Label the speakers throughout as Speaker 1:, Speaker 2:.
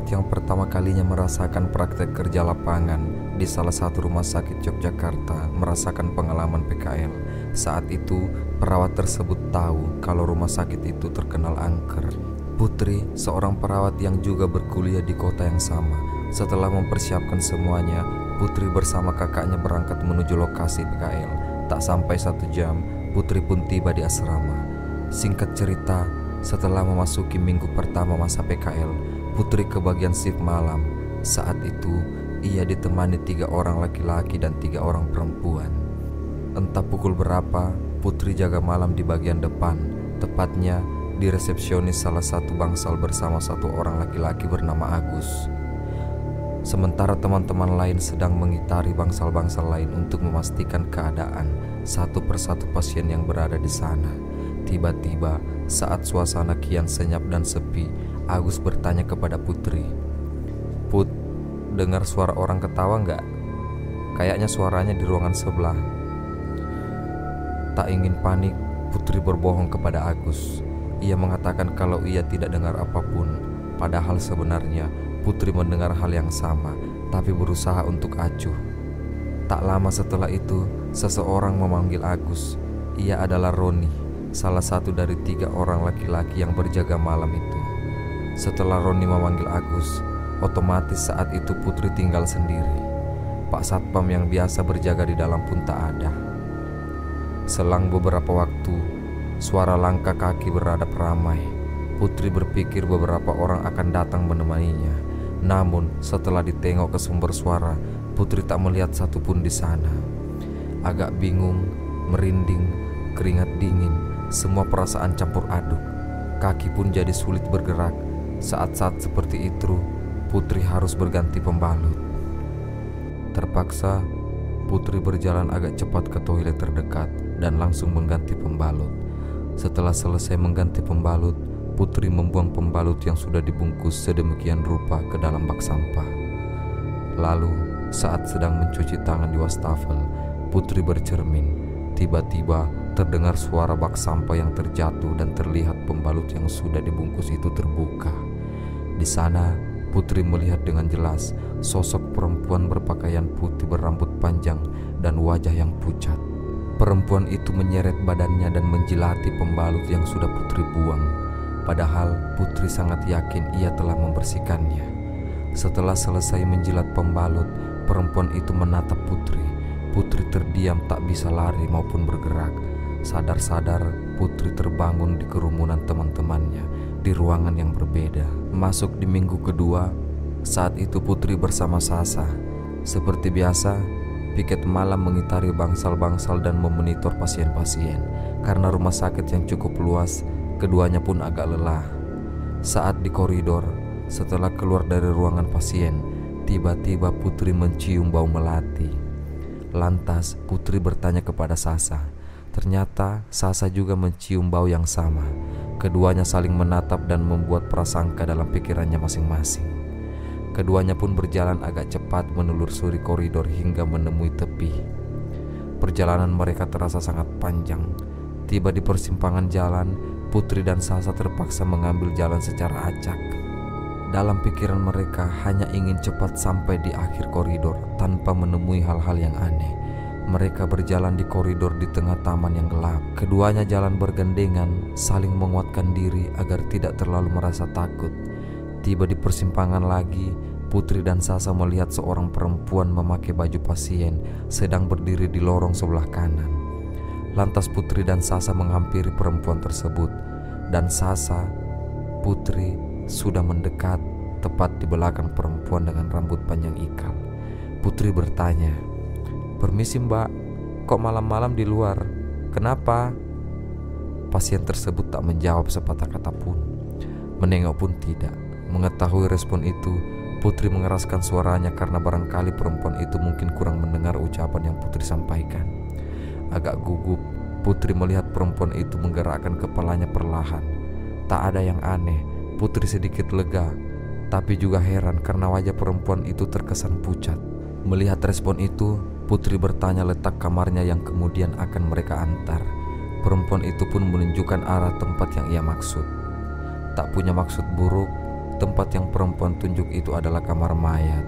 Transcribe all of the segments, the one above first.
Speaker 1: perawat yang pertama kalinya merasakan praktek kerja lapangan di salah satu rumah sakit Yogyakarta merasakan pengalaman PKL. Saat itu, perawat tersebut tahu kalau rumah sakit itu terkenal angker. Putri, seorang perawat yang juga berkuliah di kota yang sama. Setelah mempersiapkan semuanya, Putri bersama kakaknya berangkat menuju lokasi PKL. Tak sampai 1 jam, Putri pun tiba di asrama. Singkat cerita, setelah memasuki minggu pertama masa PKL, Putri kebagian shift malam. Saat itu, ia ditemani 3 orang laki-laki dan 3 orang perempuan. Entah pukul berapa, Putri jaga malam di bagian depan, tepatnya di resepsionis salah satu bangsal bersama 1 orang laki-laki bernama Agus. Sementara teman-teman lain sedang mengitari bangsal-bangsal lain untuk memastikan keadaan satu persatu pasien yang berada di sana. Tiba-tiba, saat suasana kian senyap dan sepi, Agus bertanya kepada Putri, "Put, dengar suara orang ketawa nggak? Kayaknya suaranya di ruangan sebelah." Tak ingin panik, Putri berbohong kepada Agus. Ia mengatakan kalau ia tidak dengar apapun. Padahal sebenarnya Putri mendengar hal yang sama, tapi berusaha untuk acuh. Tak lama setelah itu, seseorang memanggil Agus. Ia adalah Roni, salah satu dari 3 orang laki-laki yang berjaga malam itu. Setelah Roni memanggil Agus, otomatis saat itu Putri tinggal sendiri. Pak Satpam yang biasa berjaga di dalam pun tak ada. Selang beberapa waktu, suara langkah kaki beradap ramai. Putri berpikir beberapa orang akan datang menemaninya. Namun setelah ditengok ke sumber suara, Putri tak melihat satupun di sana. Agak bingung, merinding, keringat dingin, semua perasaan campur aduk. Kaki pun jadi sulit bergerak. Saat-saat seperti itu, Putri harus berganti pembalut. Terpaksa, Putri berjalan agak cepat ke toilet terdekat dan langsung mengganti pembalut. Setelah selesai mengganti pembalut, Putri membuang pembalut yang sudah dibungkus sedemikian rupa ke dalam bak sampah. Lalu, saat sedang mencuci tangan di wastafel, Putri bercermin. Tiba-tiba terdengar suara bak sampah yang terjatuh dan terlihat pembalut yang sudah dibungkus itu terbuka. Di sana, Putri melihat dengan jelas sosok perempuan berpakaian putih berambut panjang dan wajah yang pucat. Perempuan itu menyeret badannya dan menjilati pembalut yang sudah Putri buang. Padahal Putri sangat yakin ia telah membersihkannya. Setelah selesai menjilat pembalut, perempuan itu menatap Putri. Putri terdiam tak bisa lari maupun bergerak. Sadar-sadar, Putri terbangun di kerumunan teman-temannya di ruangan yang berbeda. Masuk di minggu kedua, saat itu Putri bersama Sasa. Seperti biasa, piket malam mengitari bangsal-bangsal dan memonitor pasien-pasien. Karena rumah sakit yang cukup luas, keduanya pun agak lelah. Saat di koridor, setelah keluar dari ruangan pasien, tiba-tiba Putri mencium bau melati. Lantas Putri bertanya kepada Sasa. Ternyata Sasa juga mencium bau yang sama. Keduanya saling menatap dan membuat prasangka dalam pikirannya masing-masing. Keduanya pun berjalan agak cepat menelusuri koridor hingga menemui tepi. Perjalanan mereka terasa sangat panjang. Tiba di persimpangan jalan, Putri dan Sasa terpaksa mengambil jalan secara acak. Dalam pikiran mereka hanya ingin cepat sampai di akhir koridor tanpa menemui hal-hal yang aneh. Mereka berjalan di koridor di tengah taman yang gelap. Keduanya jalan bergandengan, saling menguatkan diri agar tidak terlalu merasa takut. Tiba di persimpangan lagi, Putri dan Sasa melihat seorang perempuan memakai baju pasien sedang berdiri di lorong sebelah kanan. Lantas Putri dan Sasa menghampiri perempuan tersebut, dan Sasa, Putri, sudah mendekat tepat di belakang perempuan dengan rambut panjang ikal. Putri bertanya, "Permisi mbak, kok malam-malam di luar? Kenapa?" Pasien tersebut tak menjawab sepatah kata pun. Menengok pun tidak. Mengetahui respon itu, Putri mengeraskan suaranya karena barangkali perempuan itu mungkin kurang mendengar ucapan yang Putri sampaikan. Agak gugup, Putri melihat perempuan itu menggerakkan kepalanya perlahan. Tak ada yang aneh, Putri sedikit lega, tapi juga heran karena wajah perempuan itu terkesan pucat. Melihat respon itu, Putri bertanya letak kamarnya yang kemudian akan mereka antar. Perempuan itu pun menunjukkan arah tempat yang ia maksud. Tak punya maksud buruk, tempat yang perempuan tunjuk itu adalah kamar mayat.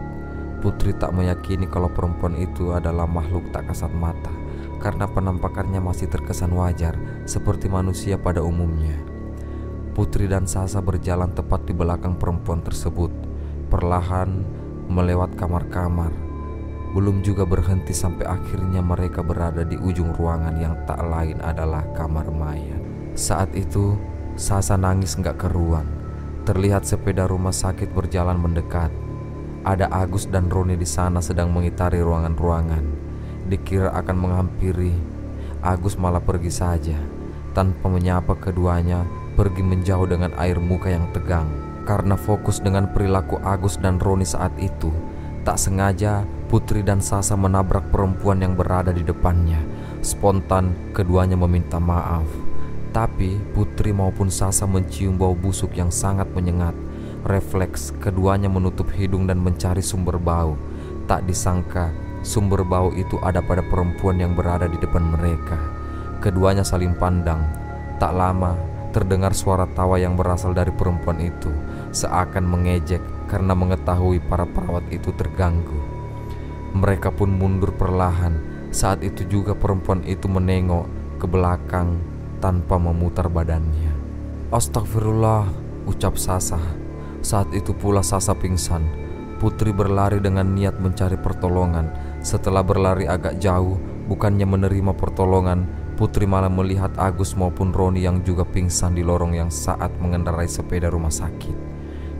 Speaker 1: Putri tak meyakini kalau perempuan itu adalah makhluk tak kasat mata, karena penampakannya masih terkesan wajar seperti manusia pada umumnya. Putri dan Sasa berjalan tepat di belakang perempuan tersebut, perlahan melewat kamar-kamar. Belum juga berhenti sampai akhirnya mereka berada di ujung ruangan yang tak lain adalah kamar mayat. Saat itu Sasa nangis gak keruan. Terlihat sepeda rumah sakit berjalan mendekat. Ada Agus dan Roni di sana sedang mengitari ruangan-ruangan. Dikira akan menghampiri, Agus malah pergi saja. Tanpa menyapa keduanya, pergi menjauh dengan air muka yang tegang. Karena fokus dengan perilaku Agus dan Roni saat itu, tak sengaja Putri dan Sasa menabrak perempuan yang berada di depannya. Spontan keduanya meminta maaf. Tapi Putri maupun Sasa mencium bau busuk yang sangat menyengat. Refleks keduanya menutup hidung dan mencari sumber bau. Tak disangka sumber bau itu ada pada perempuan yang berada di depan mereka. Keduanya saling pandang. Tak lama terdengar suara tawa yang berasal dari perempuan itu, seakan mengejek karena mengetahui para perawat itu terganggu. Mereka pun mundur perlahan. Saat itu juga perempuan itu menengok ke belakang tanpa memutar badannya. "Astagfirullah," ucap Sasa. Saat itu pula Sasa pingsan. Putri berlari dengan niat mencari pertolongan. Setelah berlari agak jauh, bukannya menerima pertolongan, Putri malah melihat Agus maupun Roni yang juga pingsan di lorong yang saat mengendarai sepeda rumah sakit.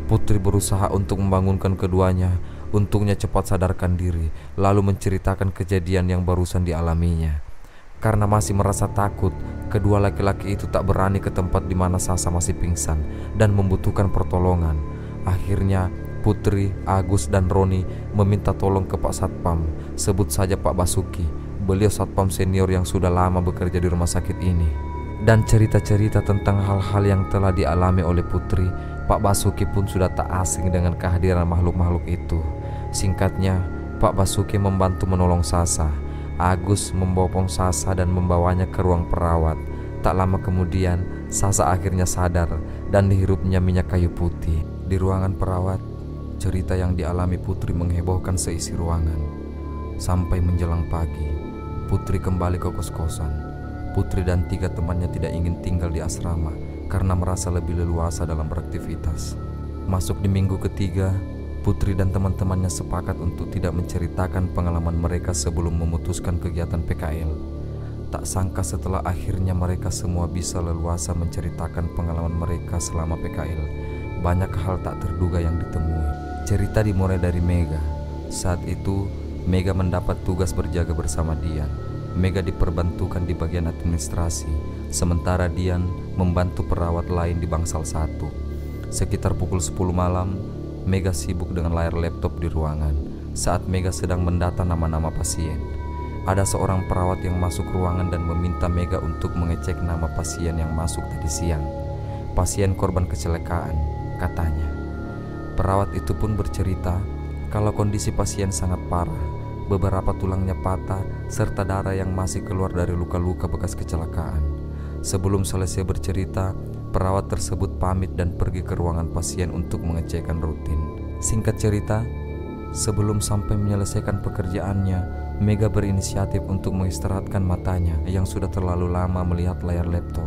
Speaker 1: Putri berusaha untuk membangunkan keduanya. Untungnya cepat sadarkan diri, lalu menceritakan kejadian yang barusan dialaminya. Karena masih merasa takut, kedua laki-laki itu tak berani ke tempat di mana Sasa masih pingsan dan membutuhkan pertolongan. Akhirnya Putri, Agus, dan Roni meminta tolong ke Pak Satpam, sebut saja Pak Basuki. Beliau satpam senior yang sudah lama bekerja di rumah sakit ini. Dan cerita-cerita tentang hal-hal yang telah dialami oleh Putri, Pak Basuki pun sudah tak asing dengan kehadiran makhluk-makhluk itu. Singkatnya, Pak Basuki membantu menolong Sasa. Agus membopong Sasa dan membawanya ke ruang perawat. Tak lama kemudian, Sasa akhirnya sadar dan dihirupnya minyak kayu putih. Di ruangan perawat, cerita yang dialami Putri menghebohkan seisi ruangan. Sampai menjelang pagi, Putri kembali ke kos-kosan. Putri dan 3 temannya tidak ingin tinggal di asrama karena merasa lebih leluasa dalam beraktivitas. Masuk di minggu ketiga, Putri dan teman-temannya sepakat untuk tidak menceritakan pengalaman mereka sebelum memutuskan kegiatan PKL. Tak sangka setelah akhirnya mereka semua bisa leluasa menceritakan pengalaman mereka selama PKL, banyak hal tak terduga yang ditemui. Cerita dimulai dari Mega. Saat itu, Mega mendapat tugas berjaga bersama Dian. Mega diperbantukan di bagian administrasi, sementara Dian membantu perawat lain di bangsal 1. Sekitar pukul 10 malam, Mega sibuk dengan layar laptop di ruangan. Saat Mega sedang mendata nama-nama pasien, ada seorang perawat yang masuk ruangan dan meminta Mega untuk mengecek nama pasien yang masuk tadi siang. Pasien korban kecelakaan, katanya. Perawat itu pun bercerita kalau kondisi pasien sangat parah. Beberapa tulangnya patah serta darah yang masih keluar dari luka-luka bekas kecelakaan. Sebelum selesai bercerita, perawat tersebut pamit dan pergi ke ruangan pasien untuk mengecekkan rutin. Singkat cerita, sebelum sampai menyelesaikan pekerjaannya, Mega berinisiatif untuk mengistirahatkan matanya yang sudah terlalu lama melihat layar laptop.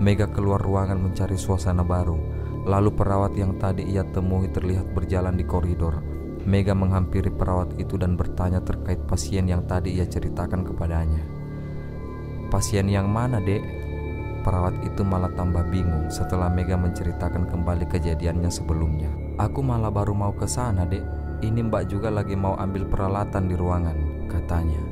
Speaker 1: Mega keluar ruangan mencari suasana baru. Lalu perawat yang tadi ia temui terlihat berjalan di koridor. Mega menghampiri perawat itu dan bertanya terkait pasien yang tadi ia ceritakan kepadanya. "Pasien yang mana, Dek?" Perawat itu malah tambah bingung setelah Mega menceritakan kembali kejadiannya sebelumnya. "Aku malah baru mau ke sana, Dek. Ini Mbak juga lagi mau ambil peralatan di ruangan," katanya.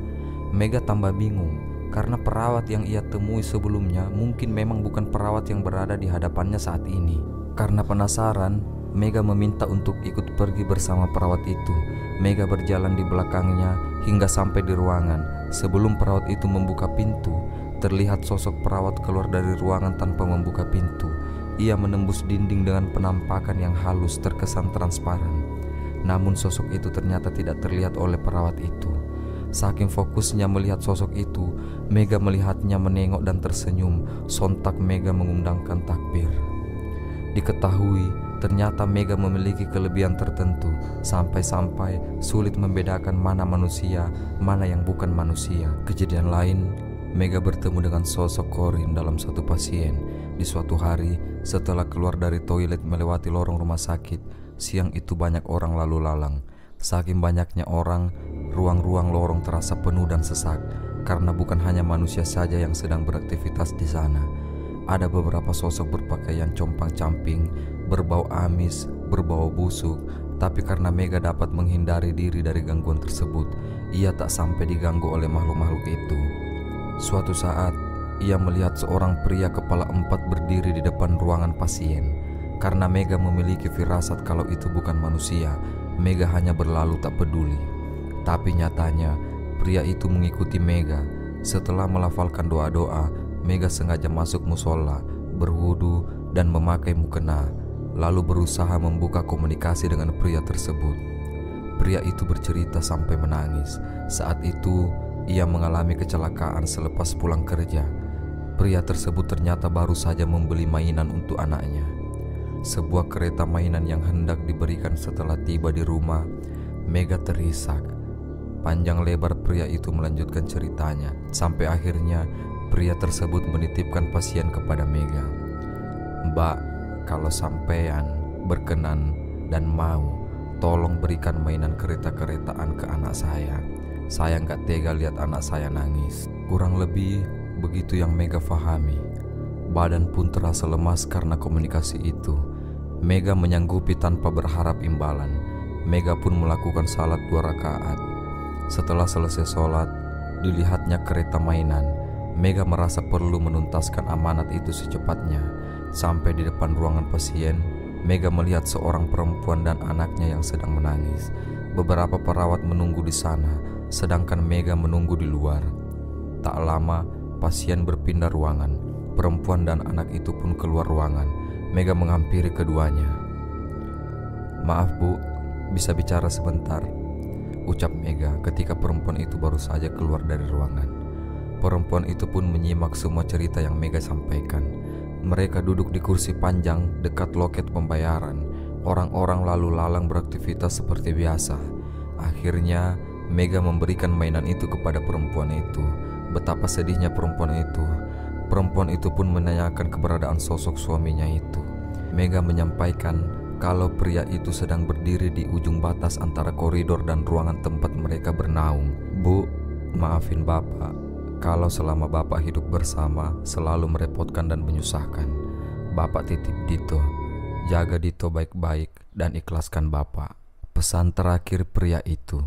Speaker 1: Mega tambah bingung karena perawat yang ia temui sebelumnya mungkin memang bukan perawat yang berada di hadapannya saat ini. Karena penasaran, Mega meminta untuk ikut pergi bersama perawat itu. Mega berjalan di belakangnya hingga sampai di ruangan. Sebelum perawat itu membuka pintu, terlihat sosok perawat keluar dari ruangan tanpa membuka pintu. Ia menembus dinding dengan penampakan yang halus terkesan transparan. Namun sosok itu ternyata tidak terlihat oleh perawat itu. Saking fokusnya melihat sosok itu, Mega melihatnya menengok dan tersenyum. Sontak Mega mengundangkan takbir. Diketahui Ternyata Mega memiliki kelebihan tertentu, sampai-sampai sulit membedakan mana manusia, mana yang bukan manusia. Kejadian lain, Mega bertemu dengan sosok Corin dalam satu pasien. Di suatu hari, setelah keluar dari toilet melewati lorong rumah sakit, siang itu banyak orang lalu lalang. Saking banyaknya orang, ruang-ruang lorong terasa penuh dan sesak, karena bukan hanya manusia saja yang sedang beraktivitas di sana. Ada beberapa sosok berpakaian compang-camping, berbau amis, berbau busuk, tapi karena Mega dapat menghindari diri dari gangguan tersebut, ia tak sampai diganggu oleh makhluk-makhluk itu. Suatu saat, ia melihat seorang pria kepala 4 berdiri di depan ruangan pasien. Karena Mega memiliki firasat kalau itu bukan manusia, Mega hanya berlalu tak peduli. Tapi nyatanya, pria itu mengikuti Mega. Setelah melafalkan doa-doa, Mega sengaja masuk musola, berwudu, dan memakai mukena, lalu berusaha membuka komunikasi dengan pria tersebut. Pria itu bercerita sampai menangis. Saat itu, ia mengalami kecelakaan selepas pulang kerja. Pria tersebut ternyata baru saja membeli mainan untuk anaknya. Sebuah kereta mainan yang hendak diberikan setelah tiba di rumah. Mega terisak. Panjang lebar pria itu melanjutkan ceritanya, sampai akhirnya pria tersebut menitipkan pasien kepada Mega. "Mbak, kalau sampean berkenan dan mau, tolong berikan mainan kereta-keretaan ke anak saya. Saya nggak tega lihat anak saya nangis." Kurang lebih begitu yang Mega fahami. Badan pun terasa lemas karena komunikasi itu. Mega menyanggupi tanpa berharap imbalan. Mega pun melakukan salat 2 rakaat. Setelah selesai sholat, dilihatnya kereta mainan. Mega merasa perlu menuntaskan amanat itu secepatnya. Sampai di depan ruangan pasien, Mega melihat seorang perempuan dan anaknya yang sedang menangis. Beberapa perawat menunggu di sana, sedangkan Mega menunggu di luar. Tak lama, pasien berpindah ruangan. Perempuan dan anak itu pun keluar ruangan. Mega menghampiri keduanya. "Maaf Bu, bisa bicara sebentar?" ucap Mega ketika perempuan itu baru saja keluar dari ruangan. Perempuan itu pun menyimak semua cerita yang Mega sampaikan. Mereka duduk di kursi panjang dekat loket pembayaran. Orang-orang lalu lalang beraktivitas seperti biasa. Akhirnya Mega memberikan mainan itu kepada perempuan itu. Betapa sedihnya perempuan itu. Perempuan itu pun menanyakan keberadaan sosok suaminya itu. Mega menyampaikan kalau pria itu sedang berdiri di ujung batas antara koridor dan ruangan tempat mereka bernaung. "Bu, maafin Bapak kalau selama Bapak hidup bersama selalu merepotkan dan menyusahkan. Bapak titip Dito. Jaga Dito baik-baik dan ikhlaskan Bapak." Pesan terakhir pria itu.